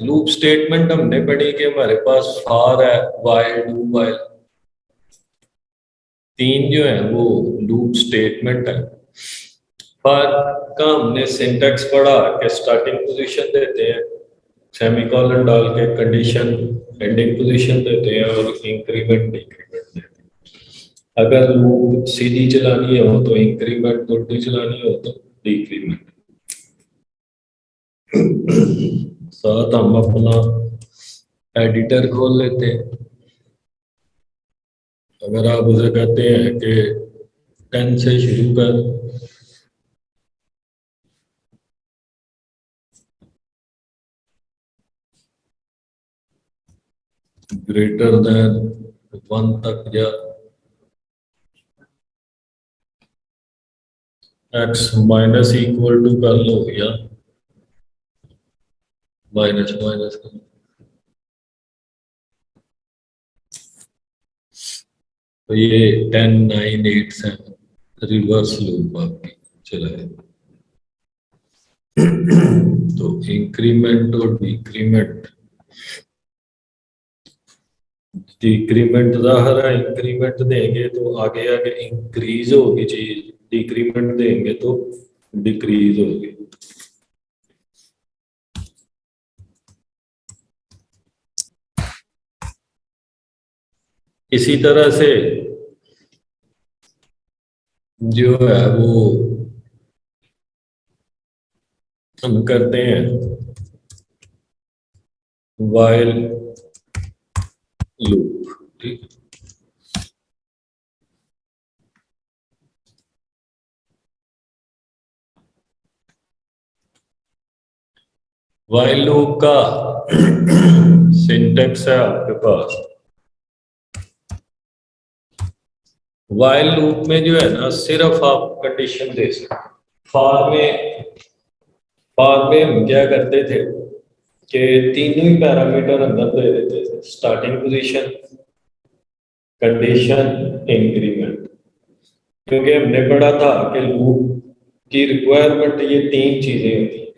Loop statement हमने पढ़ी कि हमारे पास फॉर है, वाइल, डू वाइल, तीन जो है वो लूप स्टेटमेंट है। फॉर का हमने सिंटैक्स पढ़ा कि स्टार्टिंग पोजीशन देते हैं, सेमीकोलन डाल के कंडीशन एंडिंग पोजीशन देते हैं और इंक्रीमेंट डिक्रीमेंट देते हैं। अगर लूप सीधी चलानी हो तो इंक्रीमेंट, उल्टी चलानी हो तो डिक्रीमेंट। साथ हम अपना एडिटर खोल लेते हैं। अगर आप उसे कहते हैं कि 10 से शुरू कर, ग्रेटर देन 1 तक जा, x माइनस इक्वल टू कर लो या माइनस माइनस कर लो। तो ये 10 9 8 7 रिवर्स लूप आपकी चलाए। तो इंक्रीमेंट और डिक्रीमेंट, डिक्रीमेंट ज़ाहिर है इंक्रीमेंट देंगे तो आगे आगे इंक्रीज होगी चीज, डिक्रीमेंट देंगे तो डिक्रीज होगी। इसी तरह से जो है वो हम करते हैं वाइल लूप, ठीक। वाइल लूप का सिंटेक्स है आपके पास। वाइल लूप में जो है ना सिर्फ आप कंडीशन दे सकते। फॉर में हम क्या करते थे कि तीनों ही पैरामीटर अंदर दे देते थे, स्टार्टिंग पोजीशन, कंडीशन, इंक्रीमेंट। क्योंकि हमने पढ़ा था कि लूप की रिक्वायरमेंट ये तीन चीजें होती हैं,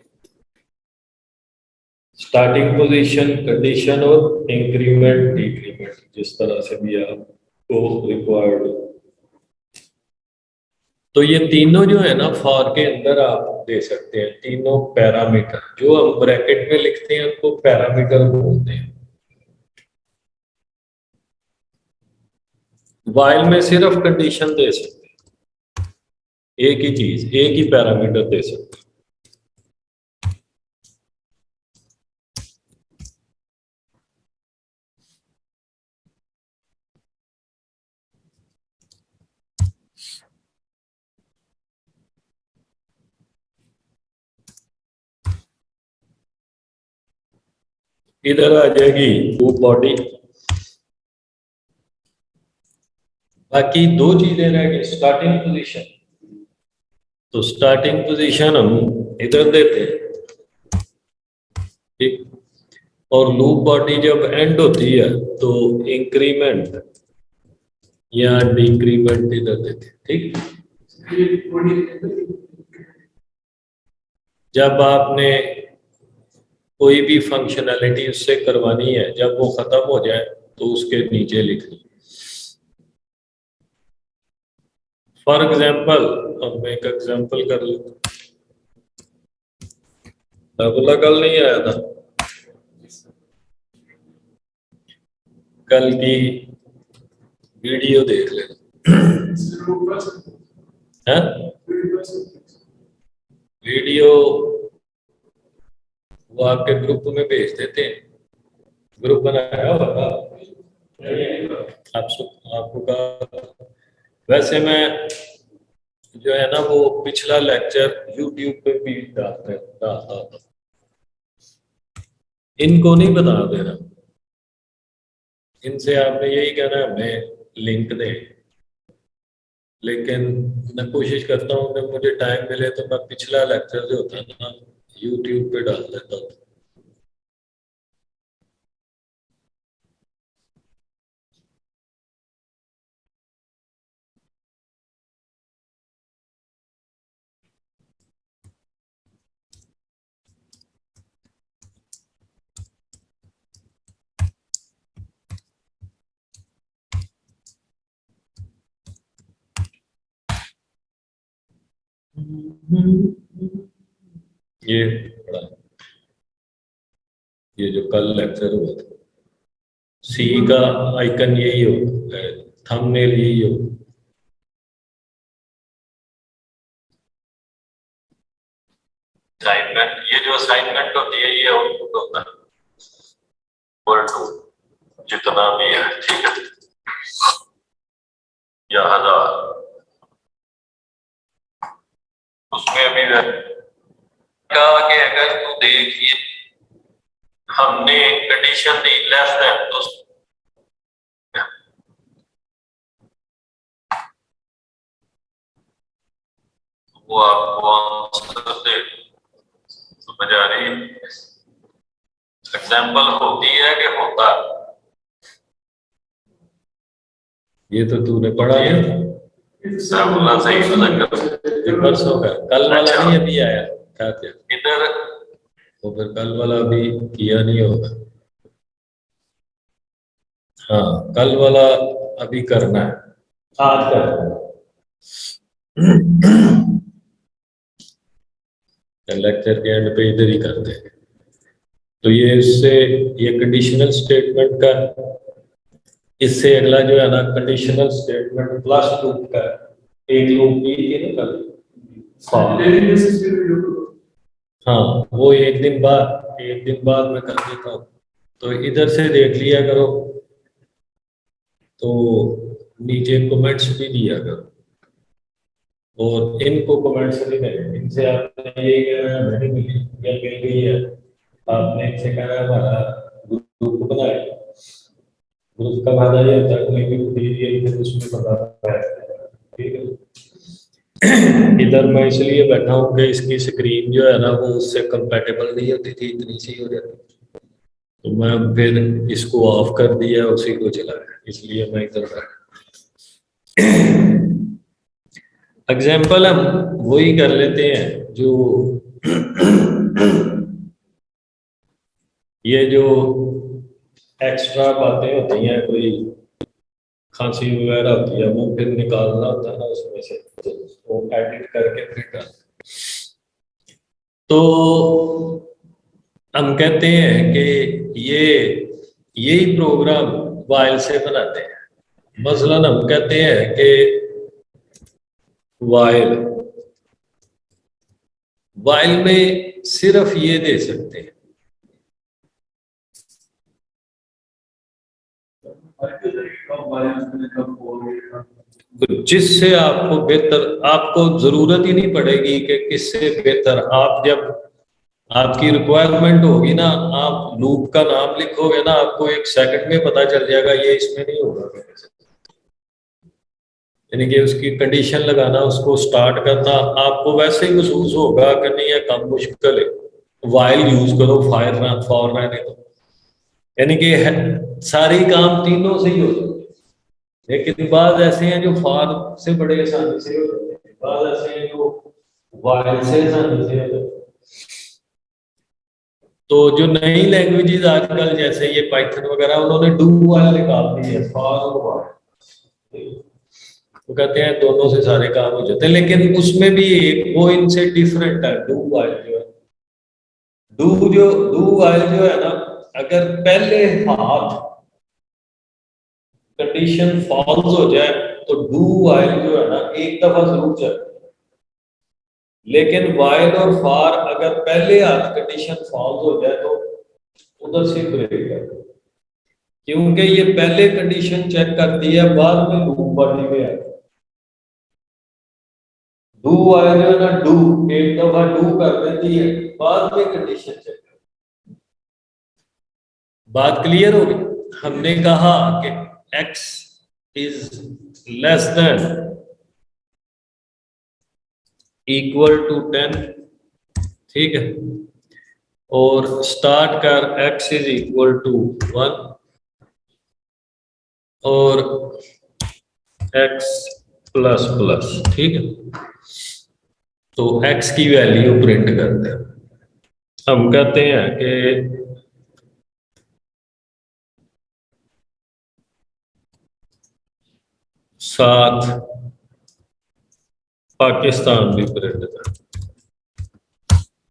स्टार्टिंग पोजीशन, कंडीशन और इंक्रीमेंट डिक्रीमेंट, जिस तरह से भी आपको रिक्वायर्ड हो। तो ये तीनों जो है ना फॉर के अंदर आप दे सकते हैं, तीनों पैरामीटर जो हम ब्रैकेट में लिखते हैं उनको पैरामीटर बोलते हैं। वाइल में सिर्फ कंडीशन दे सकते हैं, एक ही चीज, एक ही पैरामीटर दे सकते हैं। इधर आ जाएगी लूप बॉडी। बाकी दो चीजें रह गई, स्टार्टिंग पोजीशन, तो स्टार्टिंग पोजीशन हम इधर देते हैं, ठीक। और लूप बॉडी जब एंड होती है तो इंक्रीमेंट या डिक्रीमेंट इधर देते हैं, ठीक। जब आपने कोई भी फंक्शनैलिटी उससे करवानी है, जब वो खत्म हो जाए तो उसके नीचे लिखनी। फॉर एग्जाम्पल हम एक एग्जाम्पल कर लेते हैं। बोला कल नहीं आया था, कल की वीडियो देख लेना है। वीडियो वो आपके ग्रुप में भेज देते हैं, ग्रुप बनाया होगा आपको कहा। वैसे मैं जो है ना वो पिछला लेक्चर यूट्यूब पे भी डालता था, इनको नहीं बता देना, इनसे आपने यही कहना है हमें लिंक दें। लेकिन मैं कोशिश करता हूँ कि मुझे टाइम मिले तो मैं पिछला लेक्चर जो होता है ना यूट्यूब पे डाल देता हूँ। ये पढ़ा, ये जो कल लेक्चर हुआ था, सी का आइकन यही होता है, थंबनेल यही होता है। असाइनमेंट, ये जो असाइनमेंट होती है ये आउटपुट होता है, इक्वल टू जितना भी है, ठीक है, या 1000, उसमें भी कहा कि अगर तू देखिए हमने कंडीशन दी लेस देन, तो वो आपको आंसर दे, समझ आ रही है? एग्जाम्पल होती है कि होता है, ये तो तूने पढ़ा है, बोला सही कर, परसों का, कल वाला नहीं अभी आया, क्या क्या इधर, तो फिर कल वाला अभी किया नहीं होगा। हाँ, कल वाला अभी करना है, आज करना है, लेक्चर के एंड पे इधर ही करते हैं। तो ये इससे, ये कंडीशनल स्टेटमेंट का, इससे अगला जो है ना कंडीशनल स्टेटमेंट प्लस लूप का, एक लूप की थी ना कल, हाँ वो एक दिन बाद मैं कर देता हूँ, तो इधर से देख लिया करो, तो नीचे कमेंट्स भी दिया करो, और इनको कमेंट्स नहीं देंगे, इनसे आपने ये कहना है नहीं मिली या मिल गई है, आपने इनसे कहना है हमारा ग्रुप बनाए, ग्रुप का फायदा ये होता है कोई भी मटीरियल उसमें बताता है, ठीक है। इधर मैं इसलिए बैठा हूँ कि इसकी स्क्रीन जो है ना वो उससे कंपैटिबल नहीं होती थी, इतनी सी हो जाती, तो मैं फिर इसको ऑफ कर दिया, उसी को चलाया, इसलिए मैं इधर बैठा। एग्जाम्पल हम वही कर लेते हैं जो ये जो एक्स्ट्रा बातें होती हैं, कोई खांसी वगैरह होती है वो फिर निकालना होता है ना उसमें से, तो वो एडिट करके फिर डाल, तो हम कहते हैं कि ये यही प्रोग्राम वाइल से बनाते हैं। मसलन हम कहते हैं कि वाइल, वाइल में सिर्फ ये दे सकते हैं, जिससे आपको बेहतर, आपको जरूरत ही नहीं पड़ेगी कि किससे बेहतर, आप जब आपकी रिक्वायरमेंट होगी ना, आप लूप का नाम लिखोगे ना, आपको एक सेकंड में पता चल जाएगा ये इसमें नहीं होगा, यानी कि उसकी कंडीशन लगाना, उसको स्टार्ट करना आपको वैसे ही महसूस होगा कि नहीं ये कम मुश्किल है, वाइल यूज करो, फायर ना फॉर रहने दो, यानी कि सारे काम तीनों से ही हो जाते हैं, लेकिन बाद ऐसे हैं जो फार से बड़े आसानी से हो जाते हैं, बाद ऐसे हैं जो वाइल से आसानी से हो जाते हैं। तो जो नई लैंग्वेजेस आजकल जैसे ये पाइथन वगैरह, उन्होंने डू वाइल निकाल दी है, फॉर और व्हाइल, वो कहते हैं दोनों से सारे काम हो जाते हैं, लेकिन उसमें भी एक वो इनसे डिफरेंट है, डू वाइल जो है, डू वाइल जो है ना, अगर पहले हाथ कंडीशन फॉल्स हो जाए तो डू वाइल जो है ना एक दफा जरूर चले, लेकिन वाइल और फॉर अगर पहले हाथ कंडीशन फॉल्स हो जाए तो उधर से ब्रेक कर, क्योंकि ये पहले कंडीशन चेक करती है, बाद में लूप वाली में है। डू वाइल जो है ना, डू एक दफा डू कर देती है, बाद में कंडीशन चेक, बात क्लियर होगी? हमने कहा कि x is less than equal to 10, ठीक है, और स्टार्ट कर x इज इक्वल टू 1, और x प्लस प्लस, ठीक है, तो x की वैल्यू प्रिंट करते हैं, हम कहते हैं कि 7, पाकिस्तान भी प्रिंट कर,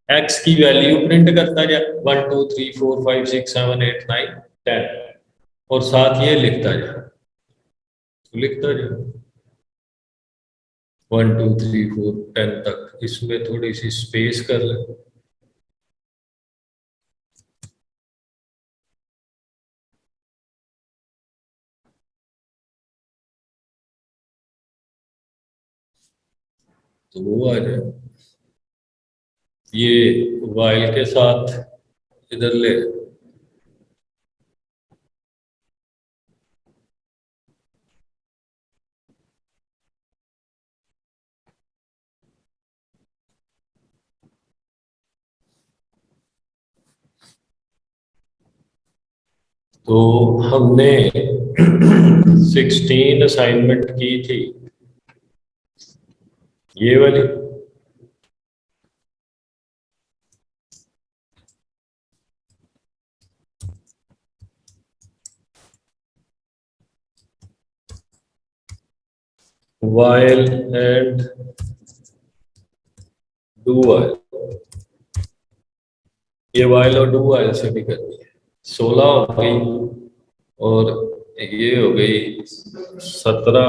एक्स की वैल्यू प्रिंट करता जा 1 2 3 4 5 6 7 8 9 10 और साथ ये लिखता जा 1 2 3 4 10 तक, इसमें थोड़ी सी स्पेस कर ले। तो वो आ जाए, ये वाइल के साथ इधर ले, तो हमने 16 असाइनमेंट की थी, ये वाली। while and do while, ये while और do while से भी करनी है। 16 हो गई और ये हो गई 17,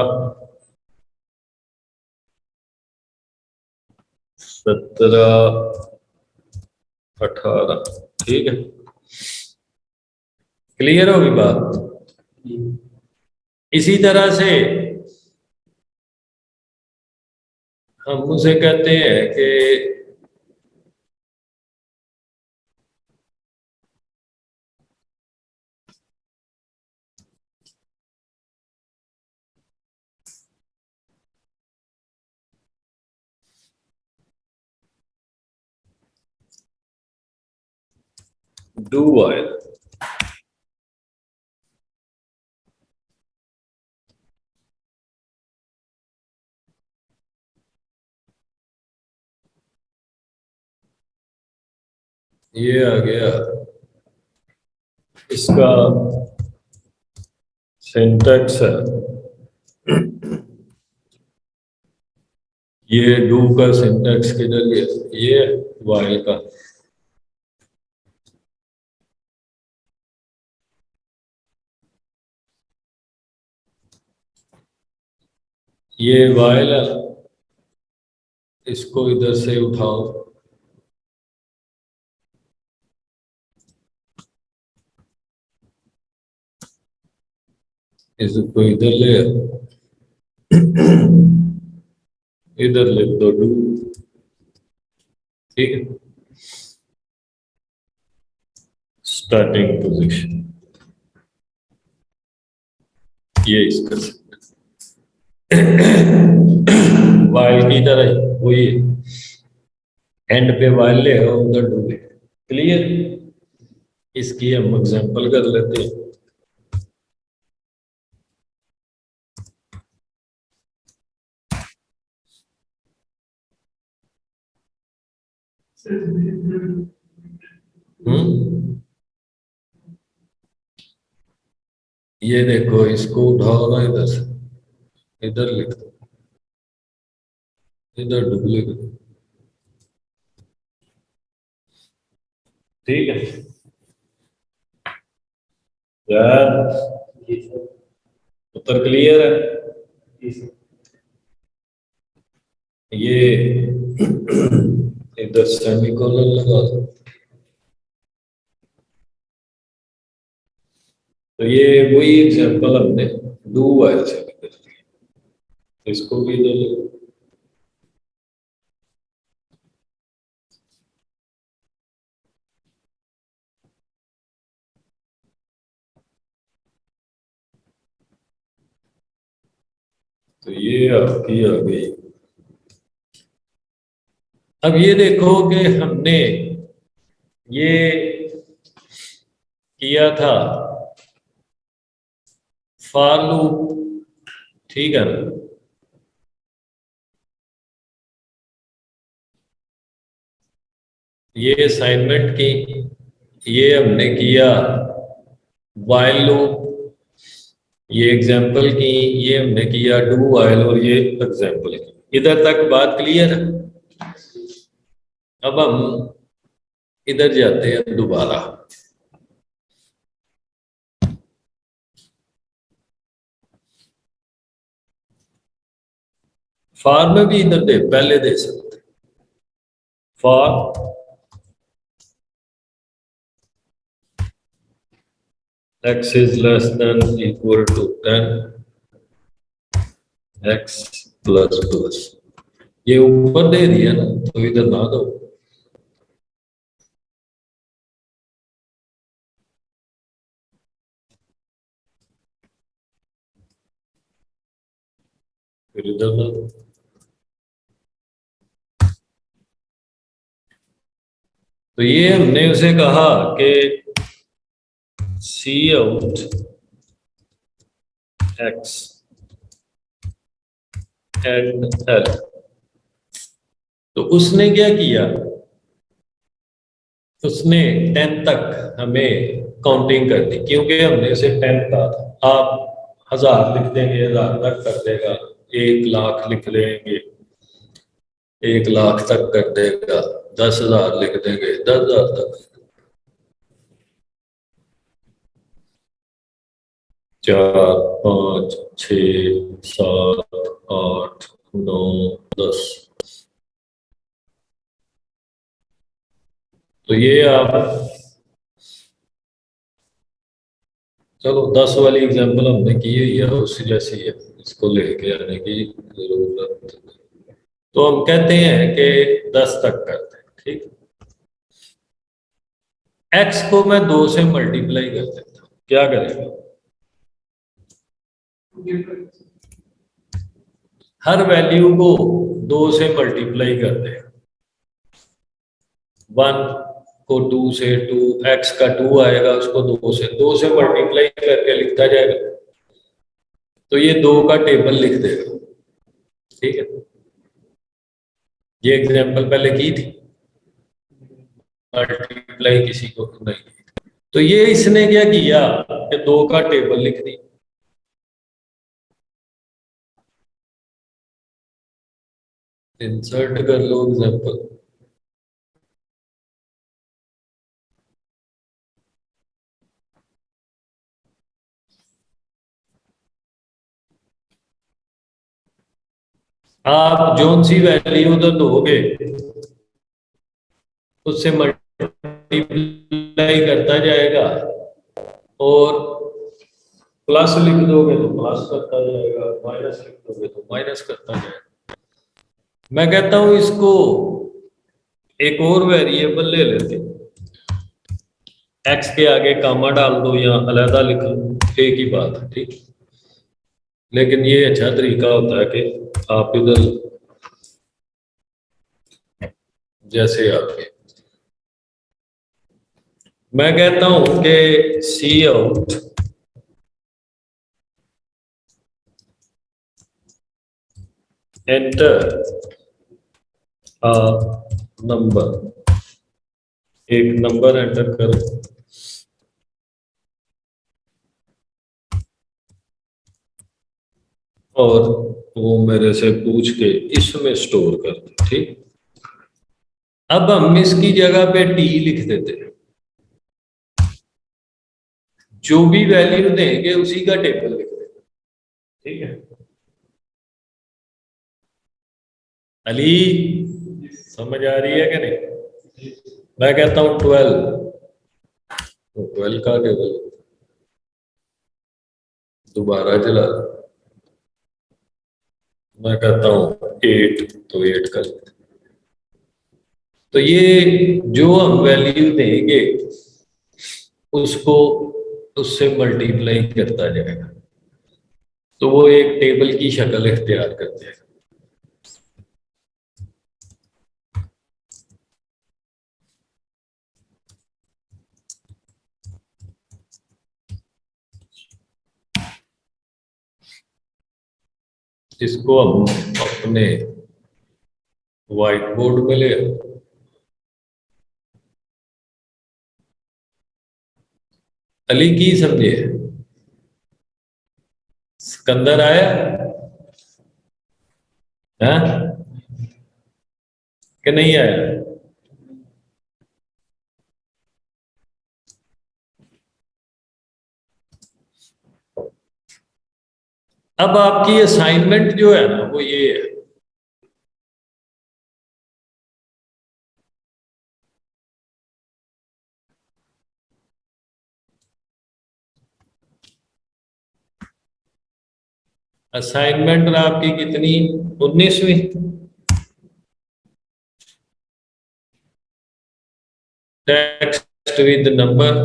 18, ठीक है। क्लियर होगी बात। इसी तरह से हम उसे कहते हैं कि डू while, ये आ गया इसका सिंटैक्स है। ये डू का सिंटैक्स किधर गया, ये while का। ये while है, इसको इधर से उठाओ, इसको इधर ले, इधर लिख दो डू, ठीक है। स्टार्टिंग पोजीशन ये इसका वाइल की तरह वही एंड पे वाइल ले और उधर डू ले। क्लियर, इसकी हम एग्जांपल कर लेते हैं। ये देखो, इसको उठाओ ना इधर से, इधर लिख दो, इधर डू लिख दो, ठीक है यार। उत्तर क्लियर है। ये इधर सेमीकोलन लगा दो। तो ये वही एग्जांपल हमने डू वाइल से भी कर लिया, इसको भी इधर लिखो। तो ये आपकी आ गई। अब ये देखो कि हमने ये किया था फॉर लूप, ठीक है ना। ये असाइनमेंट की, ये हमने किया while लूप, ये एग्जाम्पल की, ये हमने किया डू while और ये एग्जाम्पल की। इधर तक बात क्लियर है। अब हम इधर जाते हैं दोबारा। फॉर में भी इधर दे पहले दे सकते। For x is less than equal to 10 x plus plus, ये ऊपर दे दिया ना तो इधर ना दो। फिर इधर ना दो। तो ये हमने उसे कहा कि सी आउट एक्स एंड एल। तो उसने क्या किया, उसने 10 तक हमें काउंटिंग कर दी, क्योंकि हमने उसे 10 कहा था। आप 1000 लिख देंगे, 1000 तक कर देगा। 1 लाख लिख देंगे, 1 लाख तक कर देगा। 10,000 लिख देंगे, 10,000 तक। 4 5 6 7 8 9 10। तो ये आप, चलो 10 वाली एग्जांपल हमने की हुई है, उसी जैसी है, इसको लेके आने की जरूरत। तो हम कहते हैं कि 10 तक करते हैं, ठीक। एक्स को मैं 2 से मल्टीप्लाई कर देता हूं, क्या करेगा? हर वैल्यू को 2 से मल्टीप्लाई कर दे। 1 को 2 से, 2 एक्स का 2 आएगा, उसको 2 से मल्टीप्लाई करके लिखता जाएगा। तो ये 2 का टेबल लिख देगा, ठीक है। ये एग्जांपल पहले की थी, मल्टीप्लाई किसी को नहीं की। तो ये इसने क्या किया कि 2 का टेबल लिख दी। इंसर्ट कर लो एग्जांपल। आप जोन सी वैल्यू उधर दोगे, उससे मल्टीप्लाई करता जाएगा, और प्लस लिख दोगे तो प्लस करता जाएगा, माइनस लिख दोगे तो माइनस करता जाएगा। मैं कहता हूं इसको एक और वेरिएबल ले लेते, एक्स के आगे कामा डाल दो या अलहदा लिख लो, एक ही बात है, ठीक। लेकिन ये अच्छा तरीका होता है कि आप इधर जैसे आपके, मैं कहता हूं कि सी आउट एंटर अ नंबर, एक नंबर एंटर करो, और वो मेरे से पूछ के इसमें स्टोर कर दो, ठीक। अब हम इसकी जगह पे टी लिख देते हैं। जो भी वैल्यू देंगे उसी का टेबल लिख देंगे, ठीक है। अली, समझ आ रही है कि नहीं? मैं कहता हूं 12, तो 12 का टेबल दोबारा चला। मैं कहता हूं 8, तो 8 का। तो ये जो हम वैल्यू देंगे उसको उससे मल्टीप्लाई करता जाएगा, तो वो एक टेबल की शक्ल इख्तियार करते हैं। इसको हम अपने व्हाइट बोर्ड में ले, अली की समझे, सिकंदर आया है कि नहीं आया? अब आपकी असाइनमेंट जो है ना वो ये है, असाइनमेंट आपकी कितनी, 19वीं? Text with number,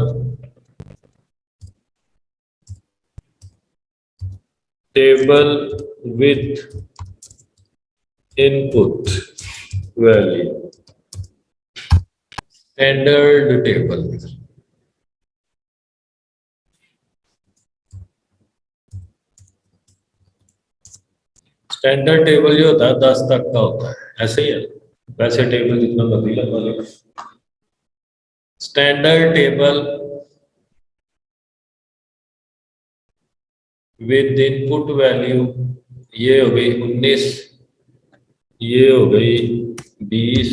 table with input value, standard table. Standard table जो होता है 10 तक का होता है, ऐसे ही है। वैसे टेबल जितना मर्जी लंबा लो। Standard table with input value, ये हो गई 19, ये हो गई 20,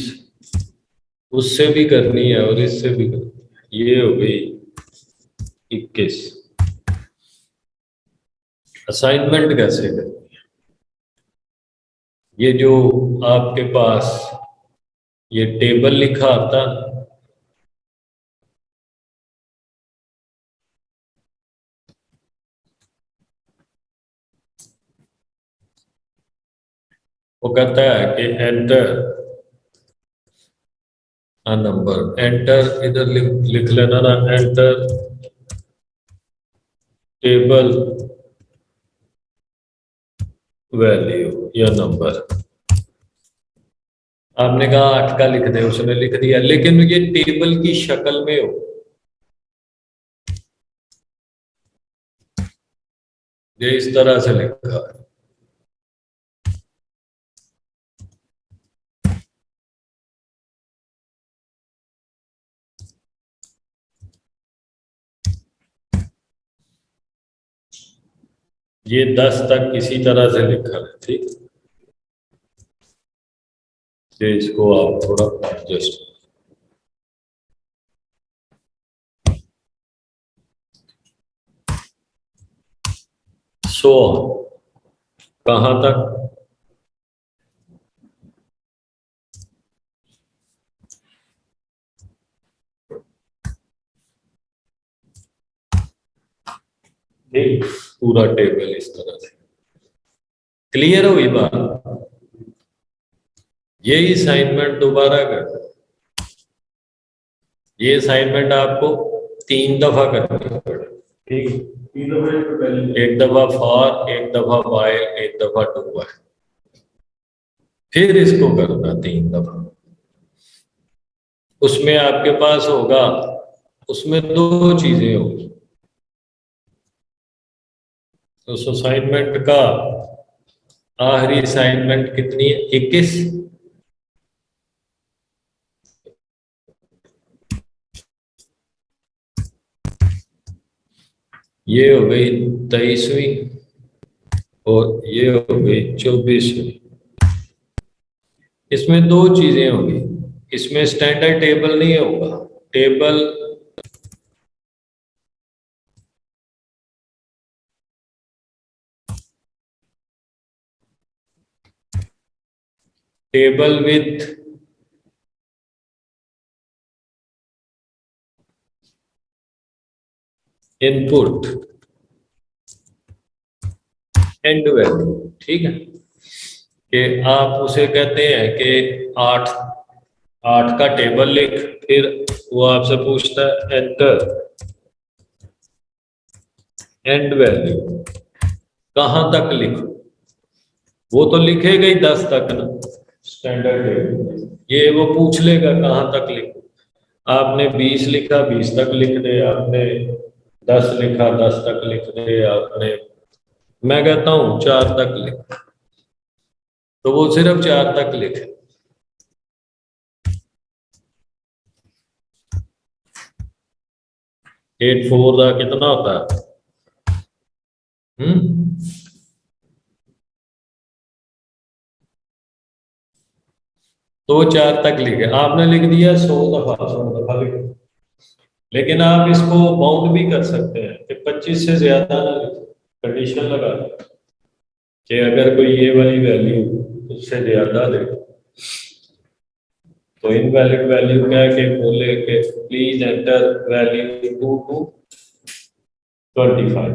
उससे भी करनी है और इससे भी करनी है, ये हो गई 21। असाइनमेंट कैसे करनी है? ये जो आपके पास ये टेबल लिखा आता, वो कहता है कि एंटर अ नंबर, एंटर इधर लिख लेना ना, एंटर टेबल वैल्यू या नंबर। आपने कहा 8 का लिख दे, उसने लिख दिया, लेकिन ये टेबल की शक्ल में हो, ये इस तरह से लिखा है। ये 10 तक किसी तरह से लिखा है, ठीक। ये इसको आप थोड़ा एडजस्ट, सो कहां तक? ठीक, पूरा टेबल इस तरह से। क्लियर हुई बात? यही असाइनमेंट दोबारा कर, ये असाइनमेंट आपको 3 दफा करनी पड़े, ठीक। 3 दफा, एक दफा फॉर, एक दफा वाइल, एक दफा डू वाइल, फिर इसको करना 3 दफा। उसमें आपके पास होगा, उसमें 2 चीजें होगी। उस असाइनमेंट का आखिरी असाइनमेंट कितनी है? 21। ये हो गई 23वीं और ये हो गई 24वीं। इसमें 2 चीजें होगी, इसमें स्टैंडर्ड टेबल नहीं होगा, table table with input and value, ठीक है। कि आप उसे कहते हैं कि 8, 8 का टेबल लिख, फिर वो आपसे पूछता है एंटर एंड वैल्यू, कहां तक लिखो? वो तो लिखेगा ही 10 तक ना, स्टैंडर्ड टेबल, ये वो पूछ लेगा कहां तक लिखो। आपने 20 लिखा, 20 तक लिख दे, आपने 10 लिखा, 10 तक लिख दे, आपने, मैं कहता हूं 4 तक लिख, तो वो सिर्फ 4 तक लिखे। 8 4 का कितना होता है? हम्म तो 4 तक लिखे, आपने लिख दिया 100 दफा लिखे। लेकिन आप इसको बाउंड भी कर सकते हैं कि 25 से ज्यादा ना लिखें, कंडीशन लगा दें कि अगर कोई ये वाली वैल्यू उससे ज्यादा दे तो इनवैलिड वैल्यू कह के बोले कि प्लीज एंटर वैल्यू 2 to 25,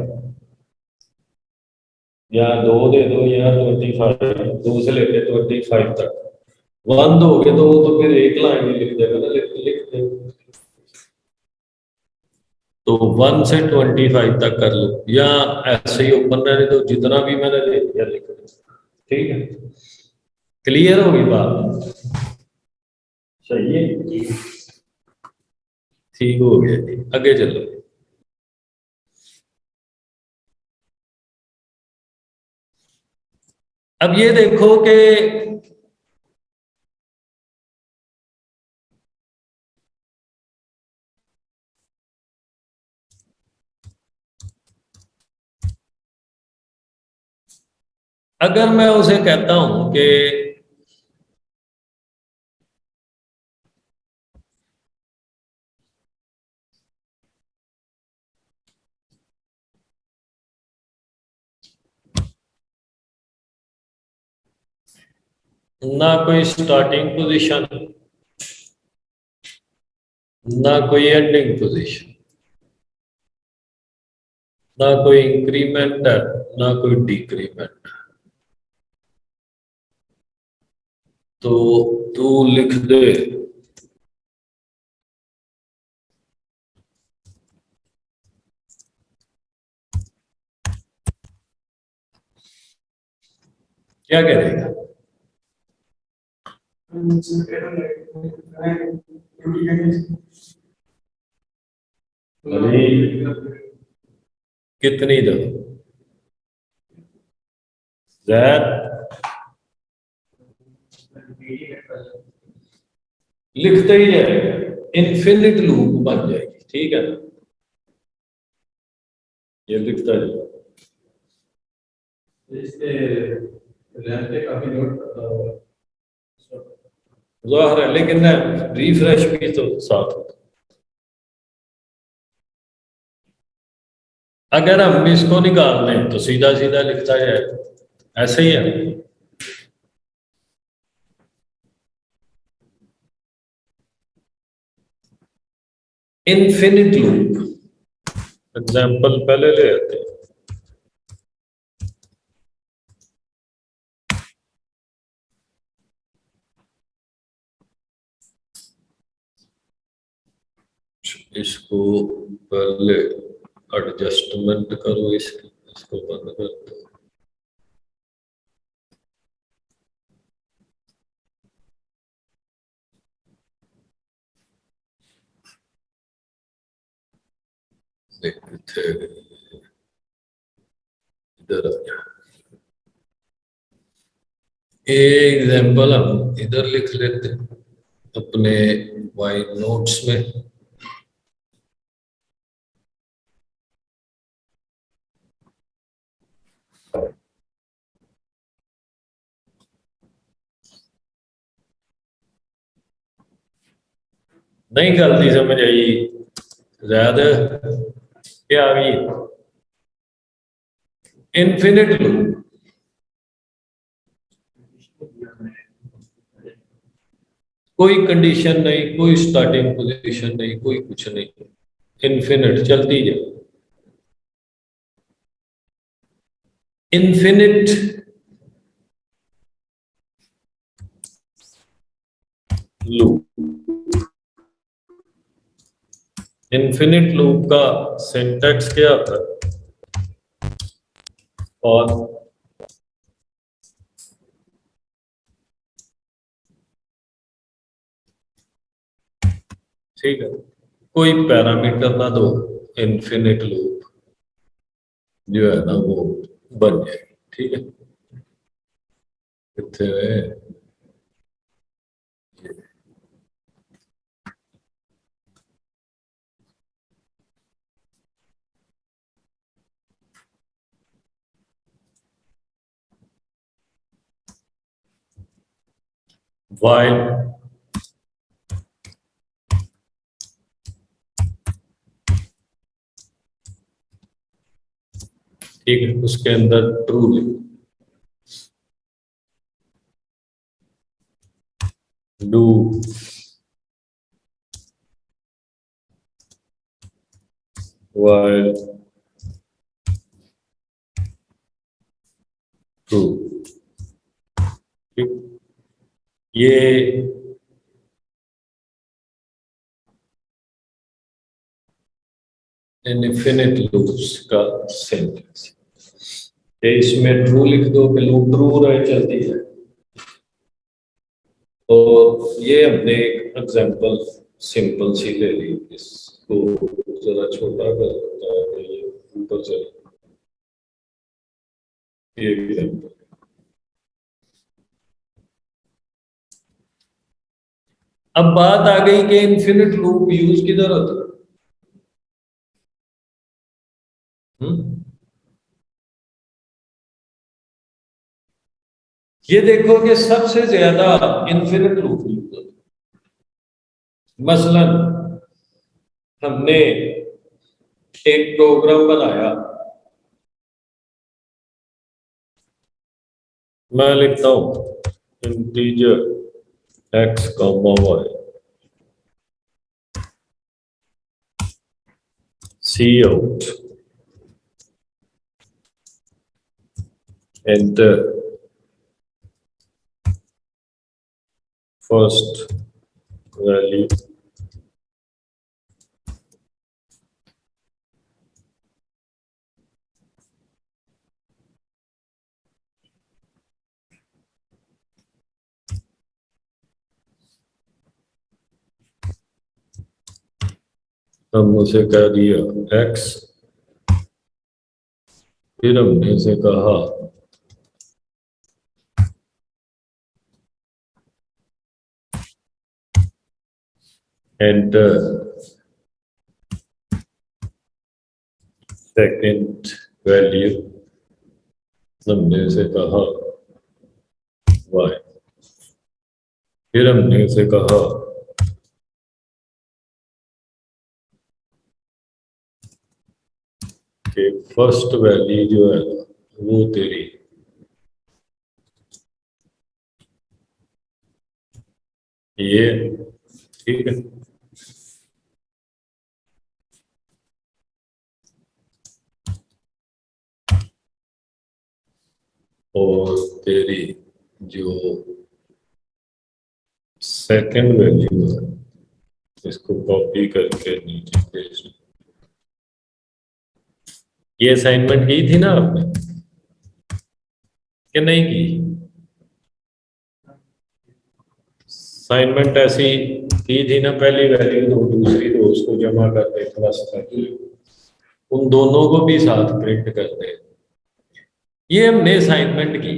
या 2 दे दो या 25, 2 से लेके 25 तक। 1 दोगे तो वो तो फिर एक लाइन ही लिख देगा ना, लिख लिख दे। तो 1 से 25 तक कर लो, या ऐसे ही ओपन रहने दो, जितना भी मैंने दे दिया लिख दो। ठीक है, क्लियर होगी बात? सही है, ठीक हो गया जी, आगे चलो। अब ये देखो कि अगर मैं उसे कहता हूं कि ना कोई स्टार्टिंग पोजीशन, ना कोई एंडिंग पोजीशन, ना कोई इंक्रीमेंट है, ना कोई डिक्रीमेंट, तो तू लिख दे क्या करेगा? अभी कितनी दो? जैद लिखते ही जाएगा, इन्फिनिट लूप बन जाएगी। ठीक है ना, ये लिखता जाएगा। इसके रैम पे काफी नोट ज़ाहिर है, लेकिन रिफ्रेश भी तो साथ होता। अगर हम इसको निकाल लें तो सीधा सीधा लिखता है, ऐसे ही है। इन्फिनिट लूप एग्जाम्पल पहले ले आते हैं। इसको पहले एडजस्टमेंट करो, इसको बंद कर दो। देखते इधर आ जा। एग्जाम्पल हम इधर लिख लेते हैं अपने वाई नोट्स में। नहीं गलती समझ आई, ज्यादा क्या आ गई? इन्फिनिट लूप, कोई कंडीशन नहीं, कोई स्टार्टिंग पोजीशन नहीं, कोई कुछ नहीं, इन्फिनिट चलती जाए। इन्फिनिट लूप, इन्फिनिट लूप का सिंटैक्स क्या होता है? और ठीक है, कोई पैरामीटर ना दो, इन्फिनिट लूप जो है ना वो बन जाएगी। ठीक है, कितने में while ठीक है, उसके अंदर ट्रू लिखो, डू while ट्रू। ठीक, ये इनफिनिट लूप्स का सेंटेंस, इसमें ट्रू लिख दो कि लूप ट्रू रहे चलती है। तो ये हमने एक एग्जांपल सिंपल सी ले ली, इसको जरा छोटा कर देता है तो ये ऊपर चले। ये एग्जांपल, अब बात आ गई कि इनफिनिट लूप यूज किधर होता है। ये देखो कि सबसे ज्यादा इनफिनिट लूप यूज होता है। मसलन हमने एक प्रोग्राम बनाया, मैं लिखता हूं integer x, y, C out, enter first value हम उसे कह दिया x, फिर हमने उसे कहा enter second value, हमने उसे कहा y, फिर हमने उसे कहा कि फर्स्ट वैल्यू जो है वो तेरी ये, ठीक है। और तेरी जो सेकंड वैल्यू है इसको कॉपी करके नीचे पेस्ट। ये असाइनमेंट की थी ना आपने कि नहीं की? असाइनमेंट ऐसी की थी ना, पहली वैल्यू दो दूसरी दो, उसको जमा करते प्लस करते, उन दोनों को भी साथ प्रिंट करते। ये हमने असाइनमेंट की,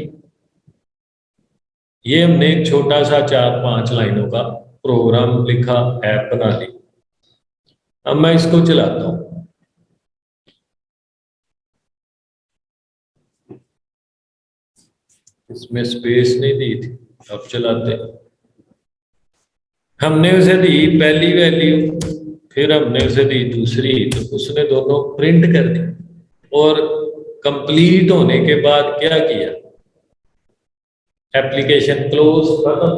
ये हमने एक छोटा सा 4-5 लाइनों का प्रोग्राम लिखा, ऐप बना ली। अब मैं इसको चलाता हूं, इसमें स्पेस नहीं दी थी, अब चलाते हैं। हमने उसे दी पहली वैल्यू, फिर हमने उसे दी दूसरी, तो उसने दोनों प्रिंट कर दी। और कंप्लीट होने के बाद क्या किया, एप्लीकेशन क्लोज, खत्म।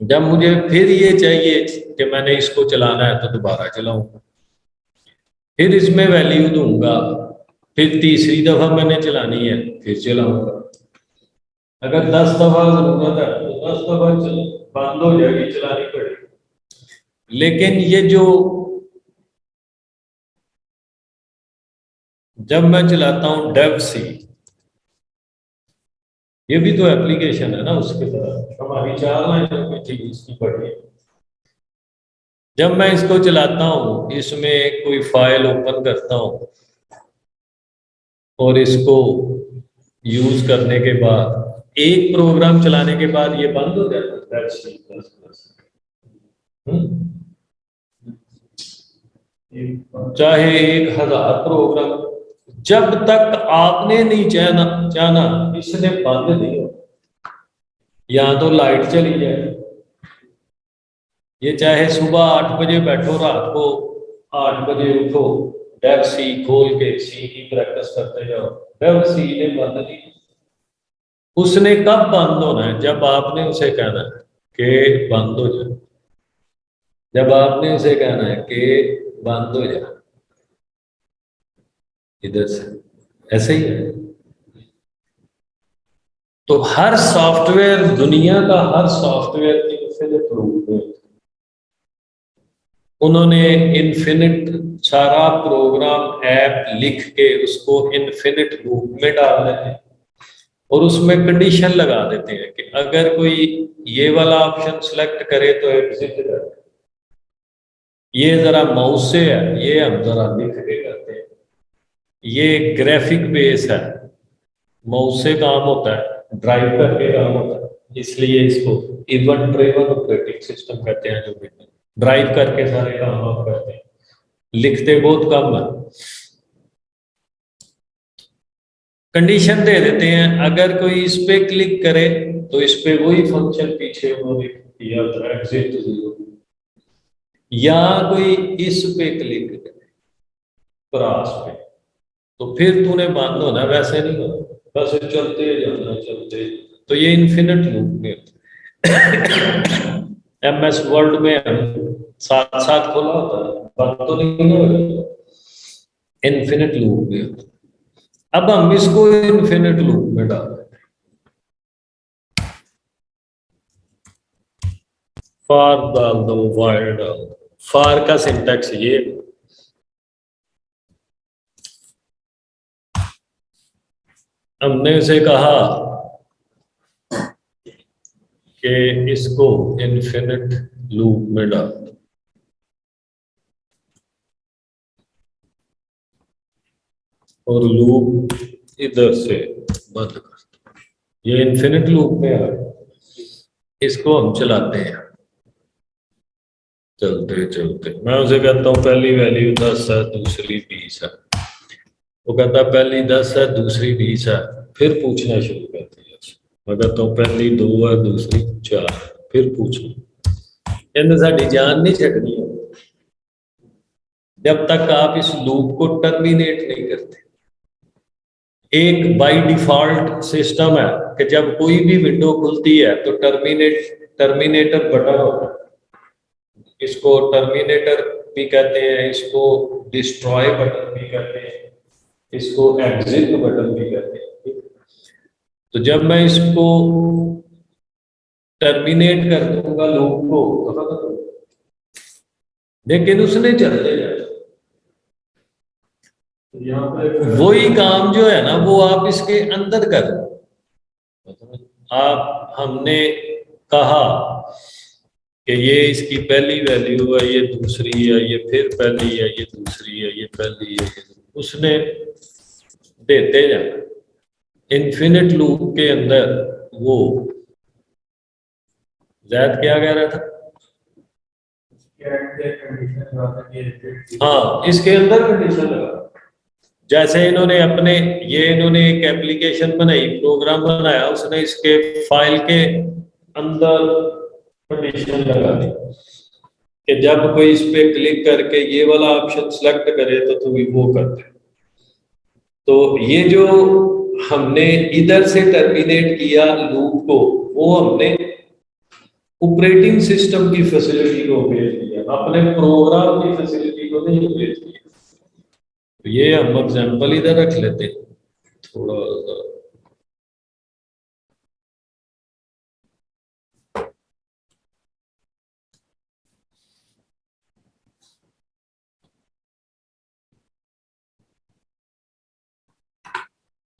जब मुझे फिर ये चाहिए कि मैंने इसको चलाना है तो दोबारा चलाऊंगा, फिर इसमें वैल्यू दूंगा, फिर तीसरी दफा मैंने चलानी है फिर चलाऊंगा। अगर 10 दफा जरूरत है तो 10 दफा बंद हो जाएगी, चलानी पड़ेगी। लेकिन ये जो जब मैं चलाता हूं डेव सी, ये भी तो एप्लीकेशन है ना, उसके तरह हमारी 4 लाइनों की थी, इसकी बड़ी। जब मैं इसको चलाता हूं, इसमें कोई फाइल ओपन करता हूं और इसको यूज करने के बाद एक प्रोग्राम चलाने के बाद ये बंद हो जाता है। चाहे 1000 प्रोग्राम, जब तक आपने नहीं चाहना इसने बंद नहीं होता। यहाँ तो लाइट चली जाए, ये चाहे सुबह 8 बजे बैठो, रात को 8 बजे उठो, डेव सी खोल के सी की प्रैक्टिस करते जाओ, डेव सी ने बंद नहीं। उसने कब बंद होना है? जब आपने उसे कहना है कि बंद हो जा, जब आपने उसे कहना है कि बंद हो जा, इधर से ऐसे ही है। तो हर सॉफ्टवेयर, दुनिया का हर सॉफ्टवेयर इन्फिनिट लूप में, उन्होंने इन्फिनिट सारा प्रोग्राम ऐप लिख के उसको इन्फिनिट लूप में डाल देते हैं और उसमें कंडीशन लगा देते हैं कि अगर कोई ये वाला ऑप्शन सेलेक्ट करे तो एग्जिट करे। ये जरा माउस से है, ये हम जरा लिख के करते हैं। ये ग्राफिक बेस है, माउस से काम होता है, ड्राइव करके काम होता है, इसलिए इसको इवेंट ड्रिवन ऑपरेटिंग सिस्टम कहते हैं। जो ड्राइव करके सारे काम आप करते हैं, लिखते बहुत कम है। कंडीशन दे देते हैं, अगर कोई इस पे क्लिक करे तो इस पे वही फंक्शन पीछे उन्होंने किया था, एग्जिट 0। या कोई इस पे क्लिक करे क्रॉस पे, तो फिर तूने बंद होना, वैसे नहीं होना, वैसे चलते जाना चलते। तो ये इन्फिनिट लूप में MS वर्ड में हम साथ साथ खोला होता है, बंद तो नहीं होगा, इन्फिनिट लूप में। अब हम इसको इन्फिनिट लूप में डाल देते हैं। फार डाल दो, वायर डाल दो। फार का सिंटैक्स ये, हमने उसे कहा कि इसको इन्फिनिट लूप में डाल दो, और लूप इधर से बंद कर दो। ये इन्फिनिट लूप में है, इसको हम चलाते हैं। चलते चलते मैं उसे कहता हूँ पहली वैल्यू 10 है, दूसरी 20 है। वो कहता है पहली 10 है, दूसरी 20 है। फिर पूछना शुरू करती है। मैं कहता हूँ पहली 2 है, दूसरी 4। फिर पूछना, इन्हें साड़ी जान नहीं छड़नी जब तक आप इस लूप को टर्मिनेट नहीं करते। एक बाय डिफॉल्ट सिस्टम है कि जब कोई भी विंडो खुलती है तो टर्मिनेटर बटन होता है। इसको टर्मिनेटर भी कहते हैं, इसको डिस्ट्रॉय बटन भी कहते हैं, इसको एग्जिट बटन भी कहते हैं। तो जब मैं इसको टर्मिनेट कर दूंगा लूप को, तो खत्म हो गया। लेकिन उसने चलते जाना, यहाँ पे वही काम जो है ना वो आप इसके अंदर कर, आप हमने कहा कि ये इसकी पहली वैल्यू है, ये दूसरी है, ये फिर पहली है, ये दूसरी है, ये पहली है, उसने देते जाना। इन्फिनिट लूप के अंदर वो जैद क्या कह रहा था? हाँ, इसके अंदर कंडीशन लगा। जैसे इन्होंने अपने, ये इन्होंने एक एप्लीकेशन बनाई, प्रोग्राम बनाया, उसने इसके फाइल के अंदर कंडीशन लगा दी कि जब कोई इस पे क्लिक करके ये वाला ऑप्शन सेलेक्ट करे तो तुम वो करते। तो ये जो हमने इधर से टर्मिनेट किया लूप को, वो हमने ऑपरेटिंग सिस्टम की फैसिलिटी को भेज दिया, अपने प्रोग्राम की फैसिलिटी को नहीं भेज दिया। तो ये हम एग्जांपल इधर रख लेते हैं थोड़ा सा।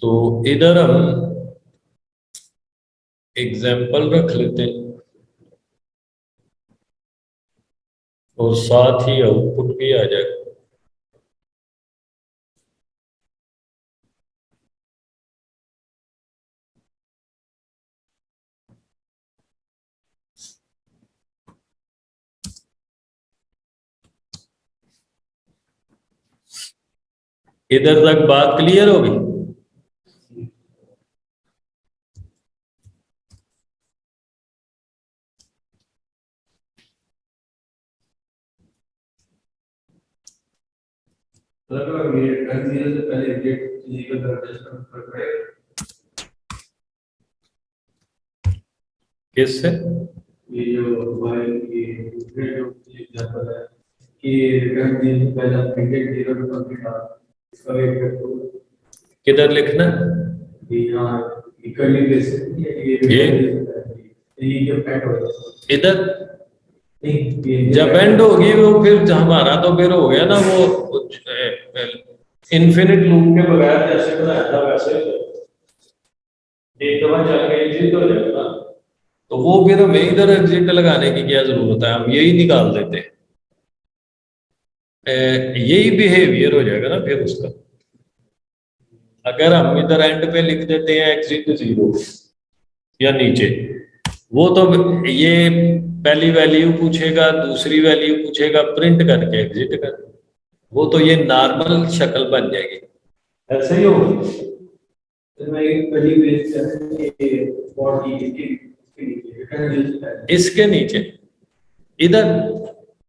तो इधर हम एग्जांपल रख लेते हैं और साथ ही आउटपुट भी आ जाएगा। इधर तक बात क्लियर होगी? लगभग ये टर्न जीरो से पहले एग्जिट इक्वल टू एडजस्टमेंट कर पड़ेगा। किससे? ये जो हमारे ये एग्जांपल है कि टर्न जीरो से पहले आप एग्जिट जीरो टू कंप्लीट आ इसका वेट करते हो किधर लिखना? कि यहाँ इक्वली बेसिस ये जो पैट हो इधर नहीं जब एंड होगी वो, फिर हमारा तो फिर हो गया ना वो इन्फिनिट लूप के बगैर जैसे बनाया था वैसे ही होगा। एक दफा चल के एग्जिट हो जाएगा ना, तो वो फिर हमें इधर एग्जिट लगाने की क्या जरूरत है, हम यही निकाल देते हैं। यही बिहेवियर हो जाएगा ना फिर उसका। अगर हम इधर एंड पे लिख देते हैं एग्जिट जीरो या नीचे, वो तो ये पहली वैल्यू पूछेगा, दूसरी वैल्यू पूछेगा, प्रिंट करके एग्जिट कर, वो तो ये नॉर्मल शक्ल बन जाएगी, ऐसे ही होगी। तो मैं एक पहली बेस है ये फॉर की इसके नीचे रिटर्न जीरो से पहले इसके नीचे इधर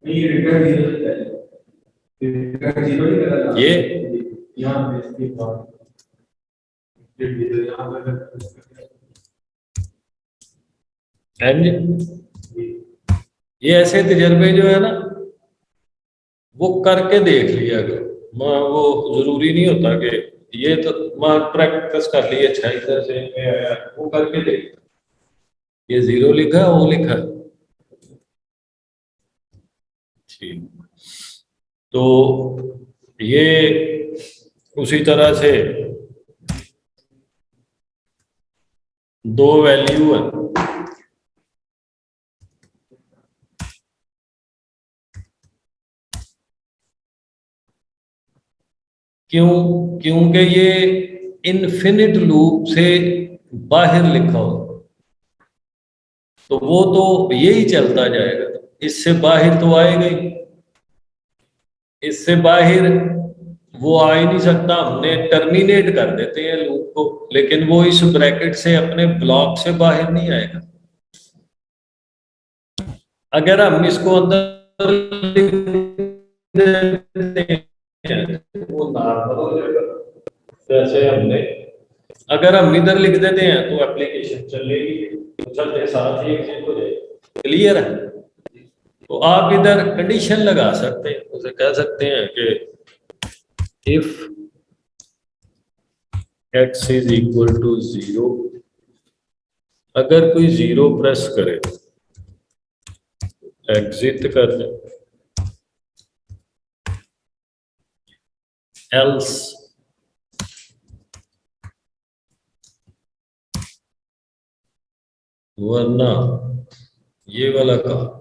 ये रिटर्न जीरो से पहले रिटर्न जीरो नहीं करा ये यहाँ पे इसके बाद यहाँ पर एंड ये ऐसे तजर्बे जो है ना वो करके देख लिया करो। वो जरूरी नहीं होता कि ये तो प्रैक्टिस कर ली अच्छा इधर से में आया, वो करके देख। ये जीरो लिखा है, वो लिखा है, ठीक। तो ये उसी तरह से दो वैल्यू है, क्यों? क्योंकि ये इनफिनिट लूप से बाहर लिखा हो, तो वो तो यही चलता जाएगा, इससे बाहर तो आएगा ही, इससे बाहर वो आ ही नहीं सकता। हमने टर्मिनेट कर देते हैं लूप को, लेकिन वो इस ब्रैकेट से अपने ब्लॉक से बाहर नहीं आएगा। अगर हम इसको अंदर लिख देते हैं, वो नॉर्मल हो जाएगा। जैसे हमने अगर हम इधर लिख देते हैं तो एप्लीकेशन चलेगी, तो चलते साथ ही एग्जिट हो जाएगी। क्लियर है? तो आप इधर कंडीशन लगा सकते हैं, उसे कह सकते हैं कि if x is equal to zero, अगर कोई जीरो प्रेस करे एग्जिट कर दे, एल्स वरना ये वाला काम।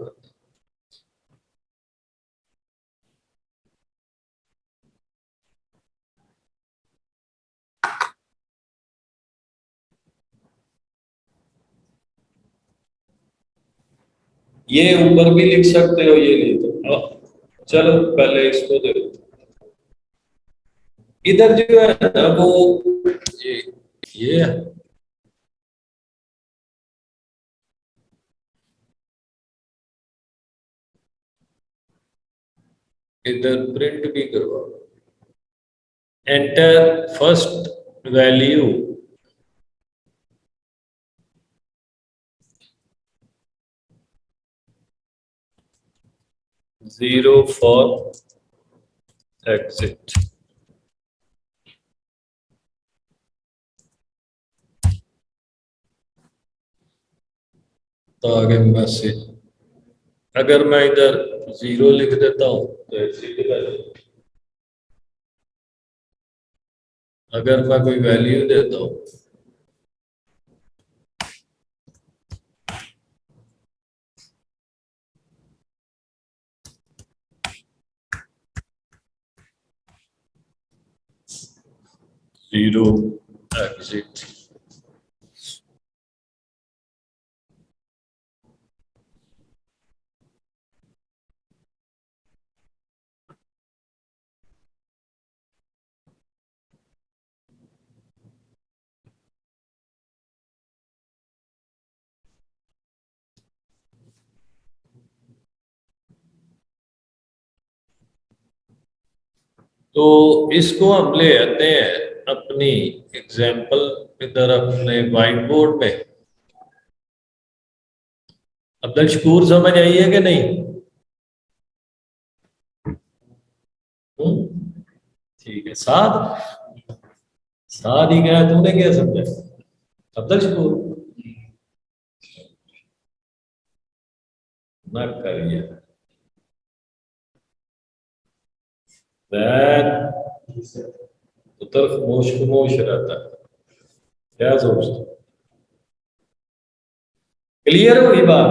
ये ऊपर भी लिख सकते हो, ये नहीं तो चलो पहले इसको दे दो। इधर जो है ना वो ये ये है, इधर प्रिंट भी करवाओ, enter first value zero for exit. तो आगे मैसेज, अगर मैं इधर जीरो लिख देता हूं तो एग्जिट कर, अगर मैं कोई वैल्यू देता हूं जीरो एग्जिट। तो इसको हम ले आते हैं अपनी एग्जाम्पल इधर अपने व्हाइट बोर्ड में। अब्दुल शकूर समझ आई है कि नहीं? ठीक है। साथ साथ ही गया, तूने क्या समझा अब्दुल शकूर? ना करिए उतर खामोश खामोश रहता है, क्या सोचते? क्लियर होगी बात?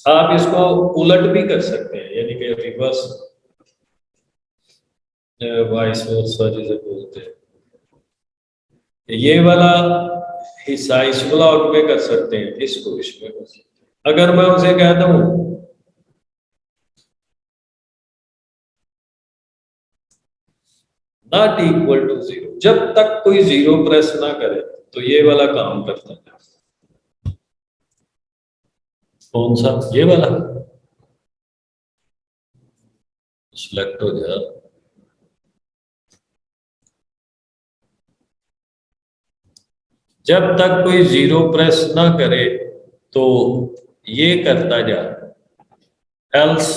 आप इसको उलट भी कर सकते हैं, यानी कि रिवर्स वाइस वर्सा जिसे बोलते हैं। ये वाला हिस्सा इस ब्लॉक में कर सकते हैं, इसको इसमें कर सकते हैं। अगर मैं उसे कहता हूं नॉट इक्वल टू जीरो, जब तक कोई जीरो प्रेस ना करे तो ये वाला काम करता है। कौन सा? ये वाला सिलेक्ट हो जाए। जब तक कोई जीरो प्रेस ना करे तो ये करता जा, एल्स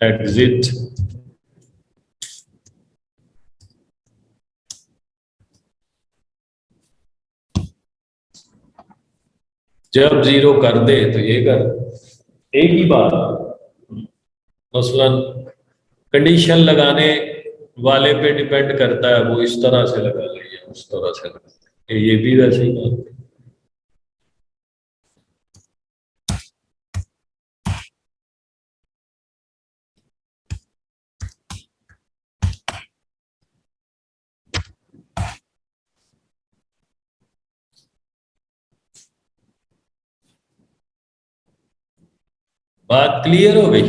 एग्जिट। जब जीरो कर दे तो ये कर। एक ही बात, मसलन कंडीशन लगाने वाले पे डिपेंड करता है, वो इस तरह से लगा ले या उस तरह से लगा ले, ये भी वैसे ही बात है। बात क्लियर हो गई?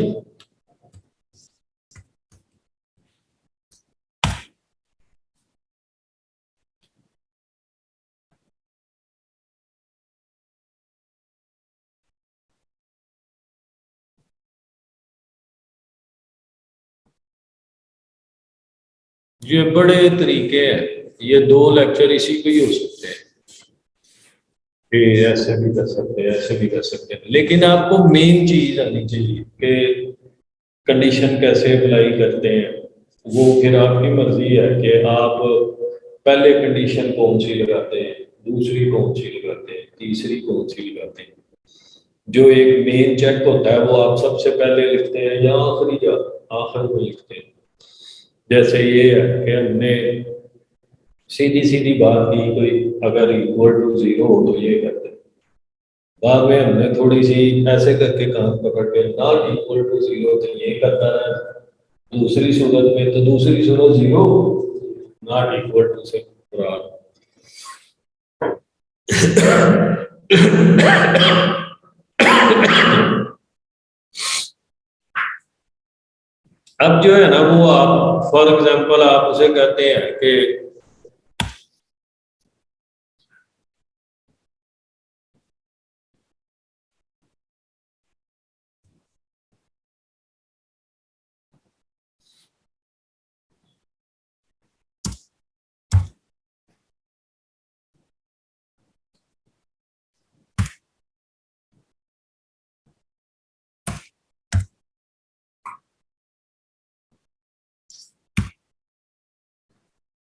ये बड़े तरीके हैं, ये दो लेक्चर इसी पे ही हो सकते हैं कि ऐसे भी कर सकते हैं, ऐसे भी कर सकते हैं, लेकिन आपको मेन चीज आनी चाहिए कि कंडीशन कैसे अप्लाई करते हैं। वो फिर आपकी मर्जी है कि आप पहले कंडीशन कौन सी लगाते हैं, दूसरी कौन सी लगाते हैं, तीसरी कौन सी लगाते हैं। जो एक मेन चेक होता है वो आप सबसे पहले लिखते हैं या आखिर में लिखते हैं। जैसे ये है कि हमने सीधी सीधी बात की, कोई अगर इक्वल टू जीरो हो तो ये करते हैं। बाद में हमने थोड़ी सी ऐसे करके काम पकड़ के नॉट इक्वल टू जीरो तो ये करता है। दूसरी सूरत में तो दूसरी सूरत जीरो, नॉट इक्वल टू से बराबर। अब जो है ना वो आप फॉर एग्जांपल आप उसे कहते हैं कि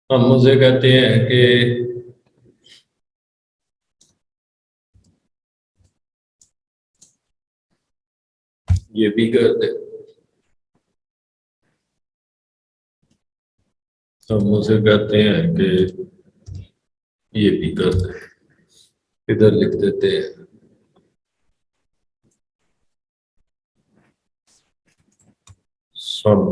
हम उसे कहते हैं कि ये भी कर दे, हम उसे कहते हैं कि ये भी कर दे। इधर लिख देते हैं sum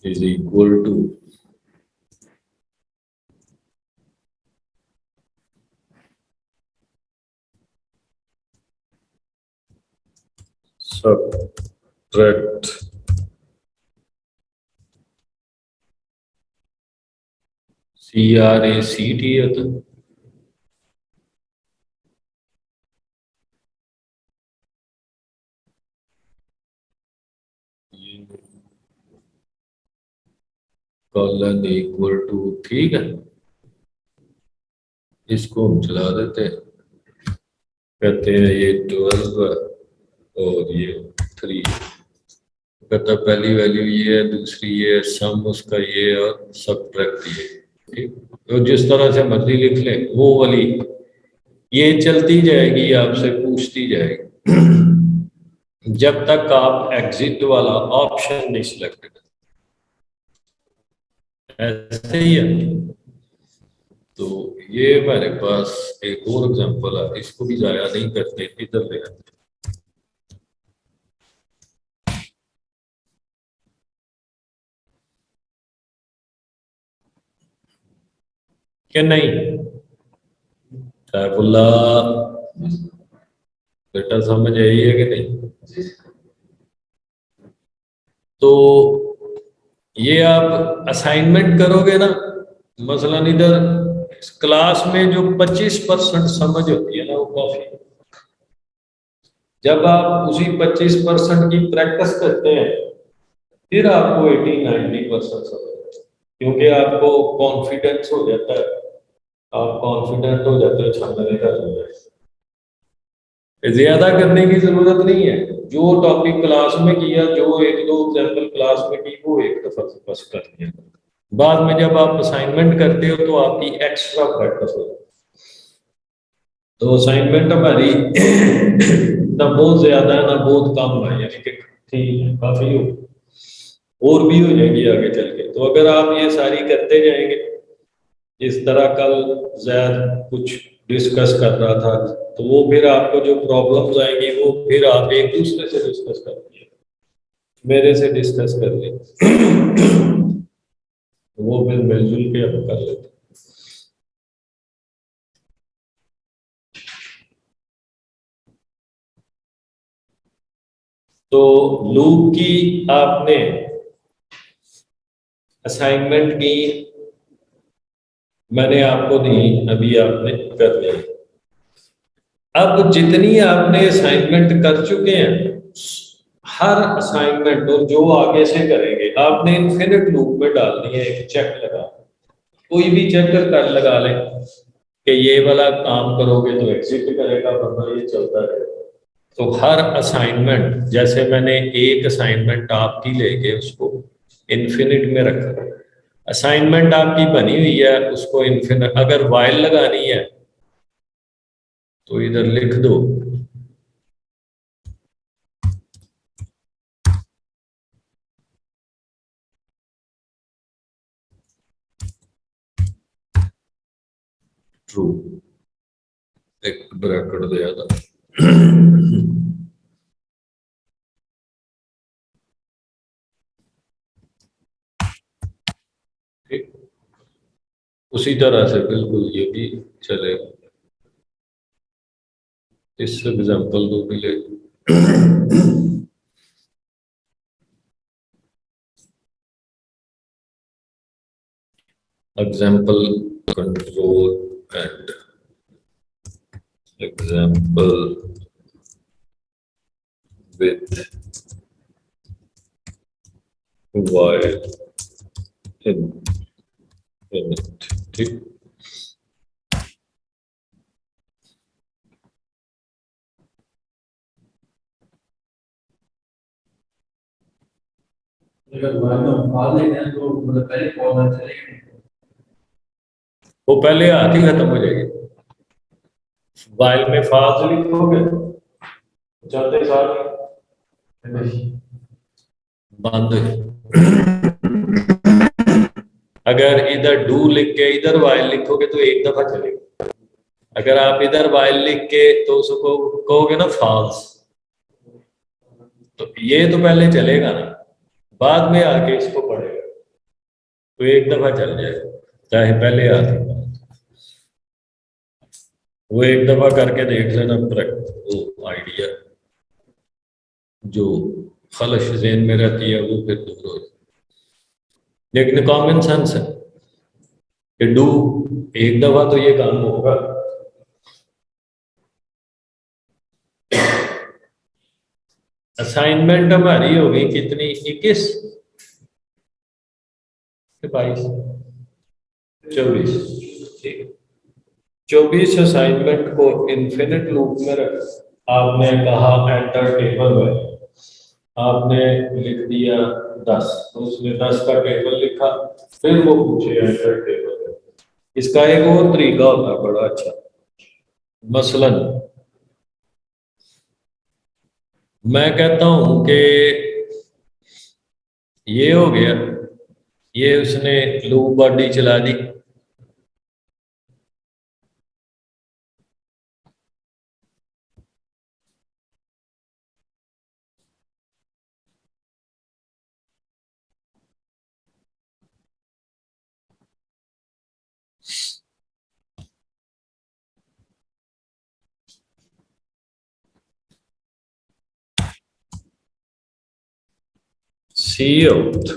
is equal to subtract CRACT होता है। कॉलन इक्वल टू, ठीक है, इसको हम चला देते हैं, कहते हैं ये 12 और ये 3, कहता पहली वैल्यू ये है, दूसरी ये है, सम उसका ये है और सब्ट्रैक्ट ये, ठीक। तो जिस तरह से मर्जी लिख लें वो वाली, ये चलती जाएगी, आपसे पूछती जाएगी जब तक आप एग्जिट वाला ऑप्शन नहीं सिलेक्ट करें, ऐसे ही है। तो ये मेरे पास एक और एग्जांपल है, इसको भी जाया नहीं करते, इधर ले आते हैं। क्या नहीं सैफुल्ला, बेटा समझ आई है कि नहीं? तो ये आप असाइनमेंट करोगे ना, मसलन इधर क्लास में जो 25% समझ होती है ना वो काफी, जब आप उसी 25% की प्रैक्टिस करते हैं फिर आपको 80-90% समझ आता है। क्योंकि आपको कॉन्फिडेंस हो जाता है, आप कॉन्फिडेंट हो जाते हो छानने का हो जाए, ज्यादा करने की जरूरत नहीं है। जो टॉपिक क्लास में किया, जो एक दो एग्जाम्पल क्लास में की, वो एक दफा बस कर लिया। बाद में जब आप असाइनमेंट करते हो तो आपकी एक्स्ट्रा प्रैक्टिस हो जाती है। तो असाइनमेंट हमारी ना बहुत ज्यादा है ना बहुत कम है, यानी कि ठीक है, काफी हो, और भी हो जाएगी आगे चल के। तो अगर आप ये सारी करते जाएंगे, इस तरह कल जैद कुछ डिस्कस कर रहा था, तो वो फिर आपको जो प्रॉब्लम्स आएंगी वो फिर आप एक दूसरे से डिस्कस करेंगे, मेरे से डिस्कस कर लें, वो फिर मिलजुल के हम कर लेते हैं। तो लूप की आपने असाइनमेंट की, मैंने आपको दी, अभी आपने कर लिया। अब जितनी आपने असाइनमेंट कर चुके हैं, हर असाइनमेंट और जो आगे से करेंगे आपने इनफिनिट लूप में डालनी है, एक चेक लगा, कोई भी चेक कर लगा लें कि ये वाला काम करोगे तो एग्जिट करेगा, वरना ये चलता रहेगा। तो हर असाइनमेंट, जैसे मैंने एक असाइनमेंट आपकी लेके उसको इन्फिनिट में रखा, असाइनमेंट आपकी बनी हुई है, उसको इन्फिनिट, अगर वाइल लगानी है तो इधर लिख दो ट्रू, एक ब्रैकेट दिया था। ठीक, उसी तरह से बिल्कुल ये भी चलेगा। इस एग्जांपल को भी ले, example control and example with while in it, ठीक। अगर बाद में हम कॉल लेते हैं तो मतलब पहले कॉल आना चलेगा। वो पहले आती खत्म हो जाएगी, वाइल में फाज लिखोगे जाते सार बंद हो जाए। अगर इधर डू लिख के इधर वाइल लिखोगे तो एक दफा चलेगा, अगर आप इधर वाइल लिख के तो उसको कहोगे ना फॉल्स, तो ये तो पहले चलेगा ना, बाद में आके इसको पढ़ेगा, तो एक दफा चल जाएगा, चाहे पहले आती बात। वो एक दफा करके देख लेना, वो आइडिया जो खलश ज़हन में रहती है वो फिर दूर हो जाए। लेकिन कॉमन सेंस है कि डू, एक दफा तो ये काम होगा। असाइनमेंट हमारी होगी कितनी, 21, 22 24 ठीक। 24 असाइनमेंट को इन्फिनिट लूप में रख, आपने कहा एंटर टेबल में, आपने लिख दिया 10, तो उसने 10 का टेबल लिखा, फिर वो पूछे एंटर टेबल में। इसका एक और तरीका होता है बड़ा अच्छा। मसलन मैं कहता हूं कि ये हो गया, ये उसने लूप बॉडी चला दी, सी आउट।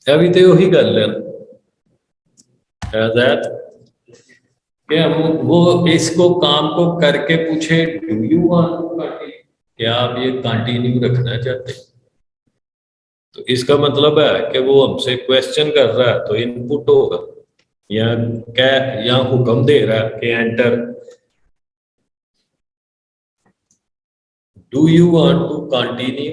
अभी तो वही गल है दैट कि हम वो इसको काम को करके पूछे do you want to continue, क्या आप ये कंटिन्यू रखना चाहते हैं, तो इसका मतलब है कि वो हमसे क्वेश्चन कर रहा है तो इनपुट होगा, या क्या, या हुक्म दे रहा है कि enter do you want to continue.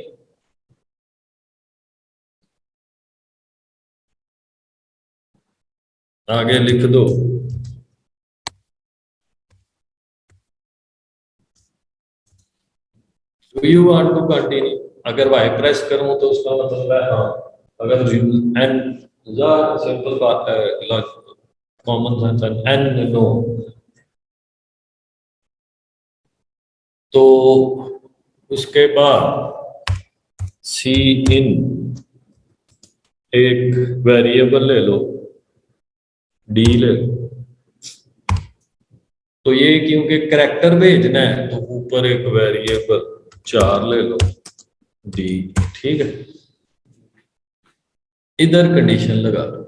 आगे लिख दो do you want to continue, अगर वाई प्रेस करूं तो उसका मतलब है हाँ, अगर एन सिंपल बात है, कॉमन सेंस एन नो, तो उसके बाद सी इन एक वेरिएबल ले लो, डी ले लो, तो ये क्योंकि करेक्टर भेजना है तो ऊपर एक वेरिएबल 4 ले लो, डी, ठीक है। इधर कंडीशन लगा दो,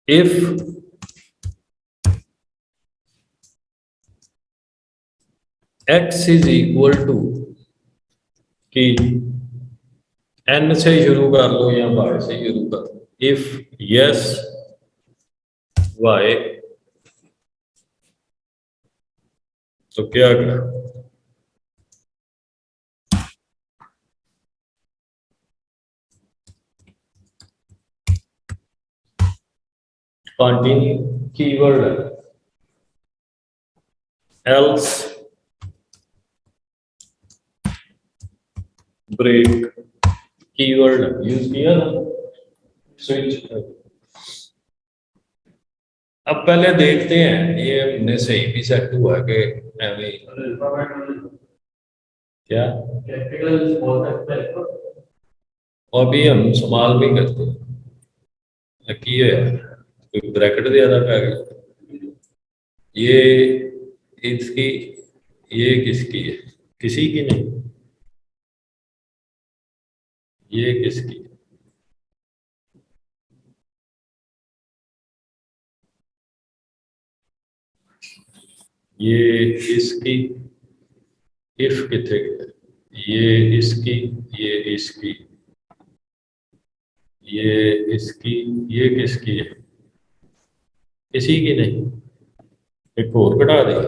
if x is equal to कि n से शुरू कर लो या y से शुरू कर लो, इफ यस y, तो क्या करें, कंटिन्यू कीवर्ड है, एल्स ब्रेक कीवर्ड यूज किया ना, स्विच। अब पहले देखते हैं ये हमने सही भी सेट हुआ कि एवं क्या, कैपिटल बहुत अच्छा है। और भी हम संभाल भी करते हैं की है, कोई ब्रैकेट ज्यादा पै गया, ये इसकी, ये किसकी है, किसी की नहीं, ये किसकी है, ये इसकी, इफ कितने, ये इसकी, ये इसकी, ये इसकी, ये किसकी है, किसी की नहीं, एक और घटा दिया,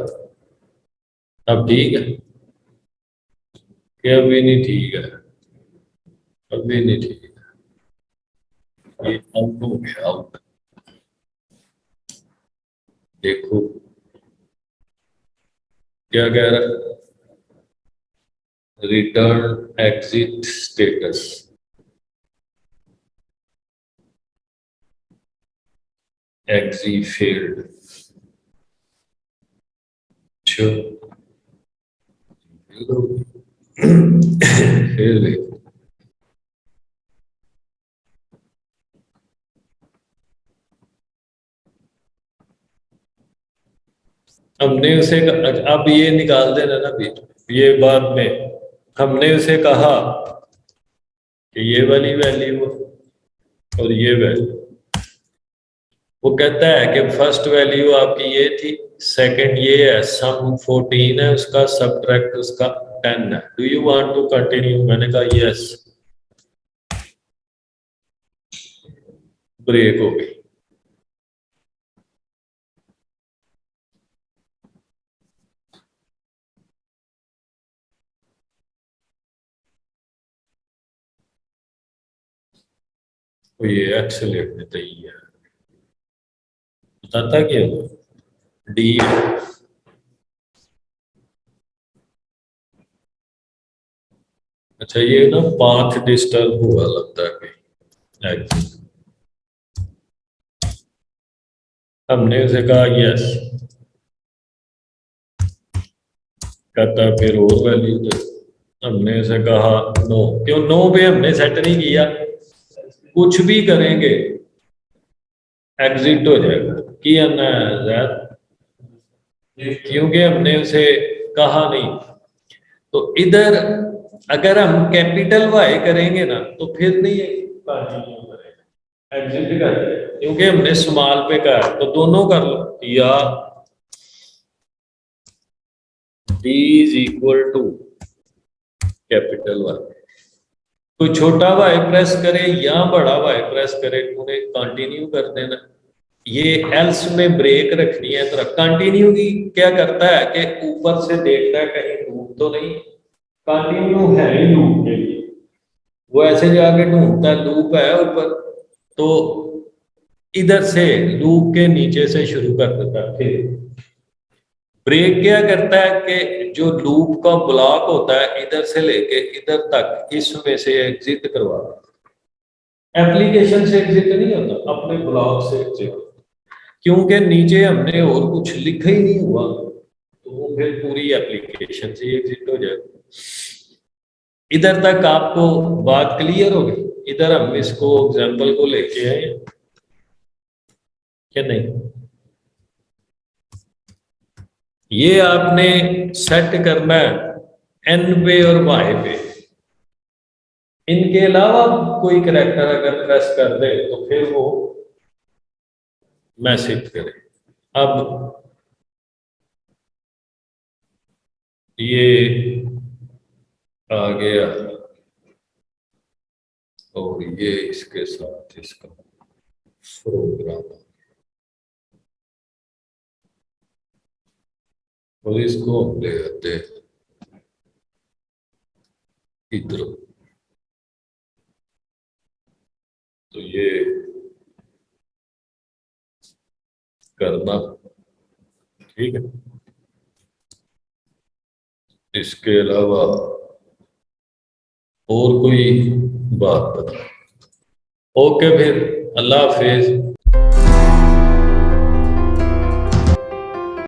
अब ठीक है, क्या अभी नहीं ठीक है, अभी नहीं ठीक है, ये आउट हो गया, आउट, देखो क्या कह रहा है, रिटर्न एग्जिट स्टेटस, एग्जी फेल्ड, फिर देखो हमने उसे, अब ये निकाल देना ना भी, ये बाद में हमने उसे कहा कि ये वाली वैल्यू और ये वैल्यू, वो कहता है कि फर्स्ट वैल्यू आपकी ये थी, सेकंड ये है, सम 14 है उसका, सब्ट्रैक्ट उसका 10 है, do you want to continue? मैंने कहा यस, ब्रेक हो गई। तो ये एक्सेलेट में तो ही है, बताता क्या डी है। अच्छा ये ना पाथ डिस्टर्ब हुआ लगता है कहीं एग्जिट। हमने उसे कहा यस, कहता है फिर और वैल्यू दे। हमने उसे कहा नो, क्यों नो पे हमने सेट नहीं किया, कुछ भी करेंगे एग्जिट हो जाएगा किया ना ज़ैद, क्योंकि हमने उसे कहा नहीं। तो इधर अगर हम कैपिटल वाई करेंगे ना तो फिर नहीं कंटिन्यू करेगा, एग्जिट कर देगा, क्योंकि हमने स्मॉल पे कहा। तो दोनों कर लो, या d is equal to capital Y, कोई छोटा वाई प्रेस करे या बड़ा वाई प्रेस करे, उन्हें कंटिन्यू कर देना। ये एल्स में ब्रेक रखनी है, तो कंटिन्यू की क्या करता है कि ऊपर से देखता है कहीं लूप तो नहीं, कंटिन्यू है ही लूप के लिए, वो ऐसे जाके ढूंढता है लूप है ऊपर, तो इधर से लूप के नीचे से शुरू कर देता है। फिर ब्रेक क्या करता है कि जो लूप का ब्लॉक होता है इधर से लेके इधर तक, इसमें से एग्जिट करवा, एप्लीकेशन से एग्जिट नहीं होता, अपने ब्लॉक से एग्जिट, क्योंकि नीचे हमने और कुछ लिखा ही नहीं हुआ, तो वो फिर पूरी एप्लीकेशन से एग्जिट हो जाएगा। इधर तक आपको बात क्लियर हो गई? इधर हम इसको एग्जांपल को लेके आए क्या नहीं? ये आपने सेट करना है एन पे और वाई पे, इनके अलावा कोई करैक्टर अगर प्रेस कर दे तो फिर वो मैसेज करे। अब ये आ गया और ये इसके साथ इसका प्रोग्राम, और इसको हम ले आते हैं इधर। तो ये करना ठीक है, इसके अलावा और कोई बात बता। ओके फिर, अल्लाह हाफिज।